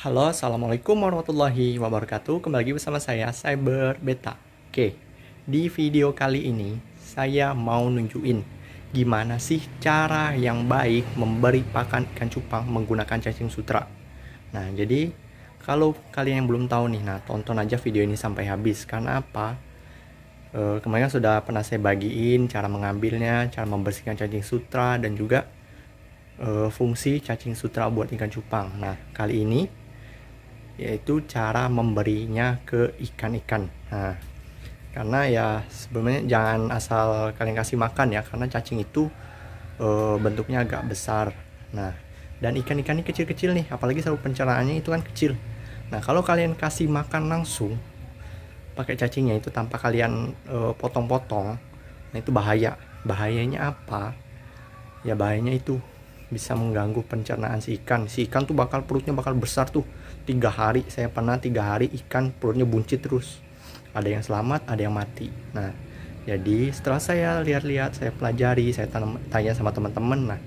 Halo, assalamualaikum warahmatullahi wabarakatuh. Kembali lagi bersama saya, Cyber Beta. Oke, di video kali ini saya mau nunjukin gimana sih cara yang baik memberi pakan ikan cupang menggunakan cacing sutra. Nah, jadi kalau kalian yang belum tahu nih, nah tonton aja video ini sampai habis. Karena apa? Kemarin sudah pernah saya bagiin cara mengambilnya, cara membersihkan cacing sutra, dan juga fungsi cacing sutra buat ikan cupang. Nah, kali ini yaitu cara memberinya ke ikan-ikan. Nah, karena ya sebenarnya jangan asal kalian kasih makan ya, karena cacing itu bentuknya agak besar. Nah, dan ikan-ikan ini kecil-kecil nih, apalagi saluran pencernaannya itu kan kecil. Nah, kalau kalian kasih makan langsung pakai cacingnya itu tanpa kalian potong-potong, nah itu bahaya. Bahayanya apa? Ya bahayanya itu bisa mengganggu pencernaan si ikan. Si ikan tuh perutnya bakal besar tuh. 3 hari, saya pernah 3 hari ikan perutnya buncit terus. Ada yang selamat, ada yang mati. Nah, jadi setelah saya lihat-lihat, saya pelajari, saya tanya sama teman-teman, nah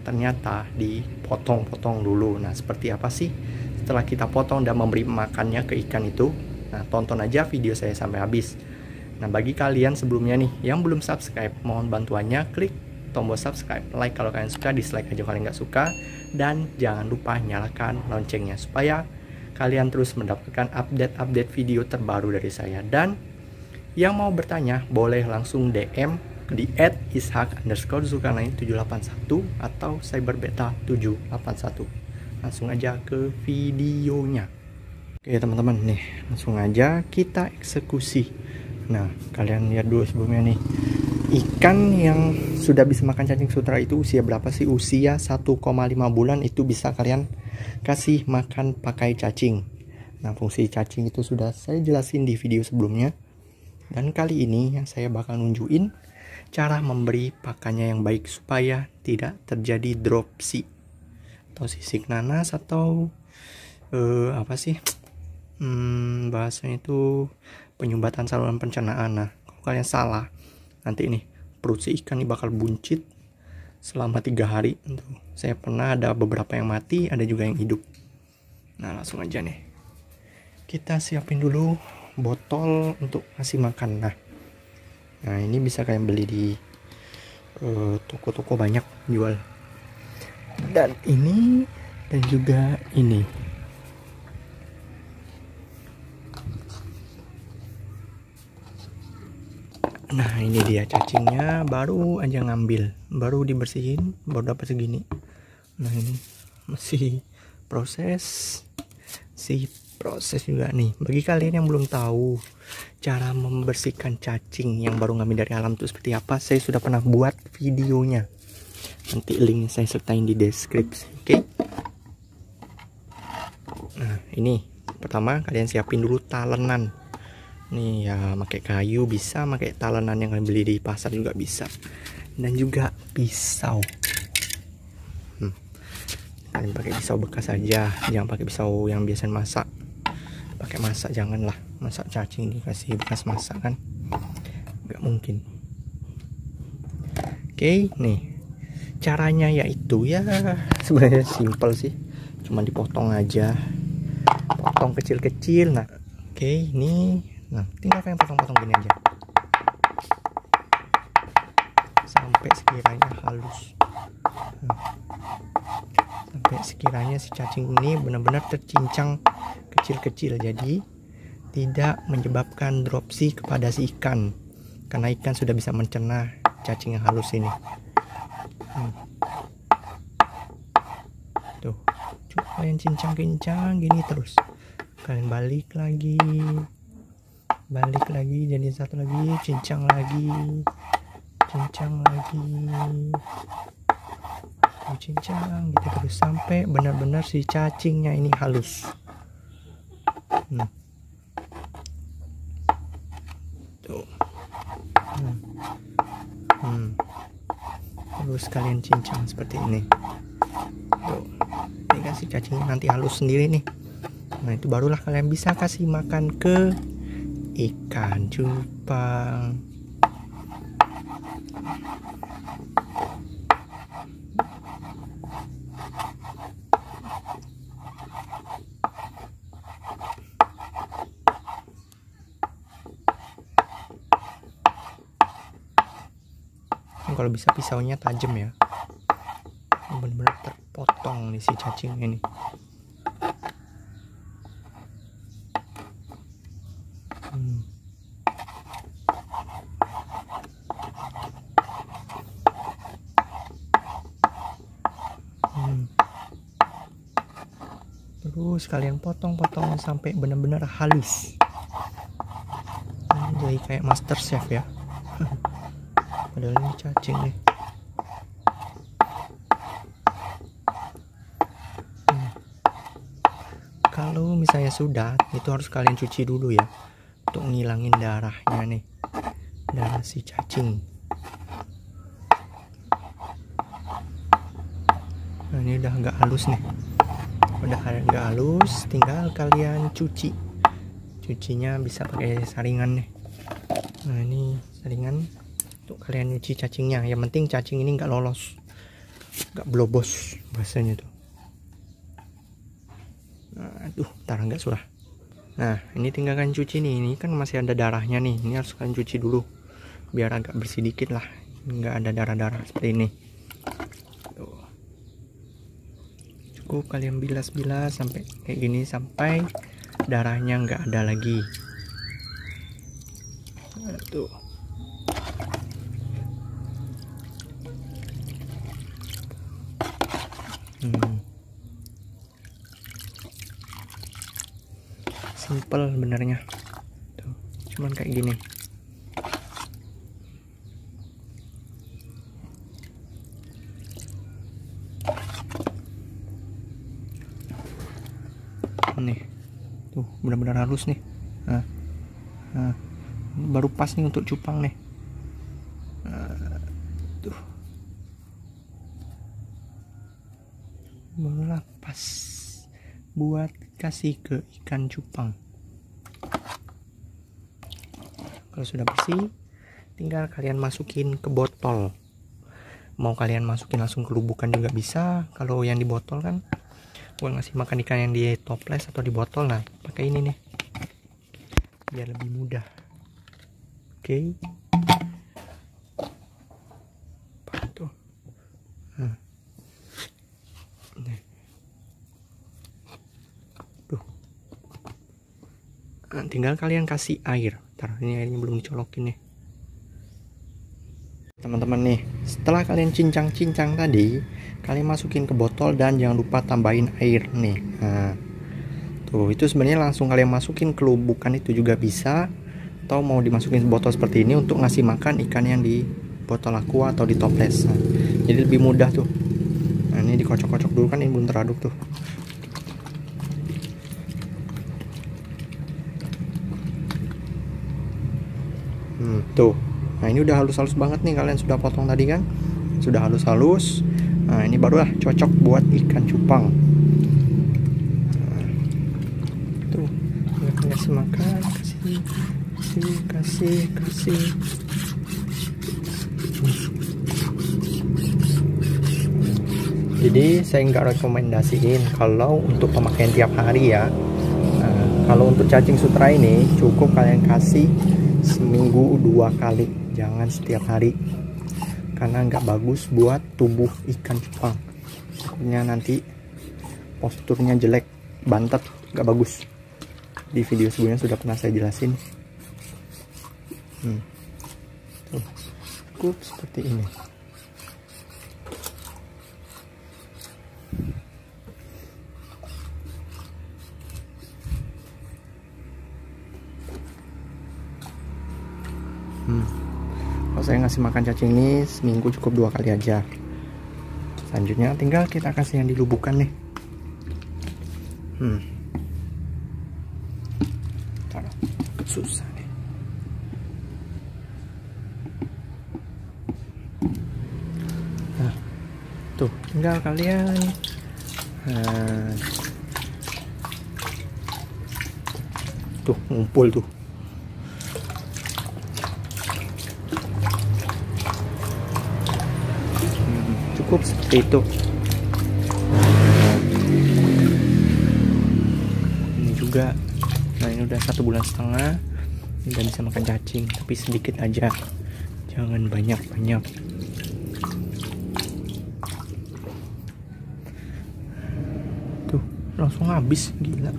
ternyata dipotong-potong dulu. Nah, seperti apa sih setelah kita potong dan memberi makannya ke ikan itu? Nah, tonton aja video saya sampai habis. Nah, bagi kalian sebelumnya nih yang belum subscribe, mohon bantuannya klik tombol subscribe, like kalau kalian suka, dislike aja kalau kalian nggak suka, dan jangan lupa nyalakan loncengnya supaya kalian terus mendapatkan update-update video terbaru dari saya. Dan yang mau bertanya boleh langsung DM di @ishak_zulkarnain781 atau cyberbeta781. Langsung aja ke videonya. Oke teman-teman, nih langsung aja kita eksekusi. Nah, kalian lihat dulu sebelumnya nih, ikan yang sudah bisa makan cacing sutra itu usia berapa sih? Usia 1,5 bulan itu bisa kalian kasih makan pakai cacing. Nah, fungsi cacing itu sudah saya jelasin di video sebelumnya. Dan kali ini saya bakal nunjukin cara memberi pakannya yang baik supaya tidak terjadi dropsy atau sisik nanas atau apa sih? Bahasanya itu penyumbatan saluran pencernaan. Nah, kalau kalian salah, nanti nih perut si ikan ini bakal buncit selama 3 hari. Saya pernah ada beberapa yang mati, ada juga yang hidup. Nah, langsung aja nih kita siapin dulu botol untuk kasih makan. Nah ini bisa kalian beli di toko-toko banyak jual. Dan ini dan juga ini. Nah ini dia cacingnya, baru aja ngambil, baru dibersihin, baru dapat segini. Nah ini masih proses juga nih. Bagi kalian yang belum tahu cara membersihkan cacing yang baru ngambil dari alam itu seperti apa, saya sudah pernah buat videonya. Nanti linknya saya sertain di deskripsi. Oke. Nah ini pertama kalian siapin dulu talenan. Nih ya, pakai kayu bisa, pakai talenan yang kalian beli di pasar juga bisa, dan juga pisau. Kalian pakai pisau bekas aja, jangan pakai pisau yang biasa masak. Pakai masak janganlah, masak cacing dikasih bekas masak kan nggak mungkin. Oke, nih caranya yaitu ya sebenarnya simple sih, cuma dipotong aja, potong kecil-kecil. Nah oke, ini nah tinggal kalian potong-potong gini aja sampai sekiranya halus. Sampai sekiranya si cacing ini benar-benar tercincang kecil-kecil, jadi tidak menyebabkan dropsy kepada si ikan, karena ikan sudah bisa mencerna cacing yang halus ini. Tuh, coba kalian cincang-cincang gini terus, kalian balik lagi, jadi satu lagi, cincang lagi, cincang gitu terus sampai benar-benar si cacingnya ini halus. Tuh. Terus kalian cincang seperti ini. Tuh. Ini kan si cacingnya nanti halus sendiri nih. Nah itu barulah kalian bisa kasih makan ke ikan cupang. kalau bisa pisaunya tajam ya, benar-benar terpotong nih si cacingnya nih. Terus kalian potong-potong sampai benar-benar halus. Jadi kayak master chef ya. Padahal ini cacing nih. Kalau misalnya sudah, itu harus kalian cuci dulu ya, untuk ngilangin darahnya nih, darah si cacing. Nah, ini udah agak halus nih, udah agak halus, tinggal kalian cuci. Cucinya bisa pakai saringan nih. Nah, ini saringan untuk kalian nyuci cacingnya. Yang penting cacing ini nggak lolos, nggak blobos bahasanya tuh. Aduh, ntar nggak surah. Nah, ini tinggal kalian cuci nih. Ini kan masih ada darahnya nih. Ini harus kalian cuci dulu biar agak bersih dikit lah, nggak ada darah-darah seperti ini. Tuh. Cukup kalian bilas-bilas sampai kayak gini, sampai darahnya nggak ada lagi. Tuh. Simple benernya tuh, cuman kayak gini. Nih tuh, benar-benar halus nih. Nah, baru pas nih untuk cupang nih. Tuh, baru pas buat kasih ke ikan cupang. Kalau sudah bersih, tinggal kalian masukin ke botol. Mau kalian masukin langsung ke lubukan juga bisa. Kalau yang di botol kan buat ngasih makan ikan yang di toples atau di botol, nah pakai ini nih biar lebih mudah. Oke. Tuh. Nah, tinggal kalian kasih air. Ntar ini airnya belum dicolokin nih teman-teman nih. Setelah kalian cincang-cincang tadi, kalian masukin ke botol dan jangan lupa tambahin air nih. Nah, tuh, itu sebenarnya langsung kalian masukin ke lubukan itu juga bisa, atau mau dimasukin ke botol seperti ini untuk ngasih makan ikan yang di botol aqua atau di toples. Nah, jadi lebih mudah tuh. Nah, ini dikocok-kocok dulu kan, ini belum teraduk tuh. Tuh. Nah, ini udah halus-halus banget nih, kalian sudah potong tadi kan, sudah halus-halus. Nah, ini barulah cocok buat ikan cupang. Nah, tuh, kasih makan, kasih. Jadi saya nggak rekomendasiin kalau untuk pemakaian tiap hari ya. Nah, kalau untuk cacing sutra ini cukup kalian kasih seminggu 2 kali, jangan setiap hari, karena nggak bagus buat tubuh ikan cupang. Takutnya nanti posturnya jelek, bantet, nggak bagus. Di video sebelumnya sudah pernah saya jelasin. Tuh, cukup seperti ini. Kalau saya ngasih makan cacing ini seminggu cukup 2 kali aja. Selanjutnya tinggal kita kasih yang dilubukkan nih. Susah nih. Nah, tuh tinggal kalian tuh ngumpul tuh. Cukup seperti itu. Ini juga, nah ini udah 1,5 bulan, udah bisa makan cacing, tapi sedikit aja, jangan banyak-banyak. langsung habis, gila.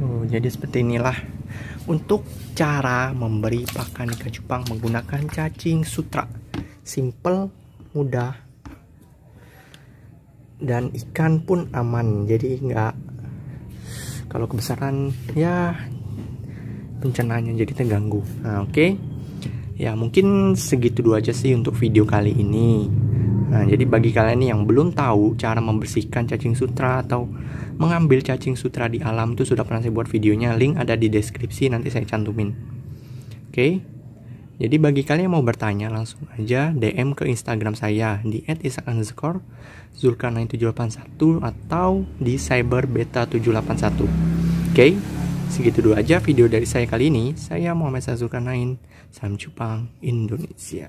Oh, jadi seperti inilah untuk cara memberi pakan ikan cupang menggunakan cacing sutra. Simple, mudah, dan ikan pun aman. Jadi nggak, kalau kebesaran ya pencernaannya jadi terganggu. Nah, oke. Ya, mungkin segitu dulu aja sih untuk video kali ini. Nah, jadi bagi kalian nih yang belum tahu cara membersihkan cacing sutra atau mengambil cacing sutra di alam, itu sudah pernah saya buat videonya, link ada di deskripsi, nanti saya cantumin. Oke. Jadi bagi kalian yang mau bertanya, langsung aja DM ke Instagram saya di @ishak_zulkarnain781 atau di cyberbeta781. Oke. Segitu dulu aja video dari saya kali ini. Saya Muhammad Zulkarnain. Salam Cupang Indonesia.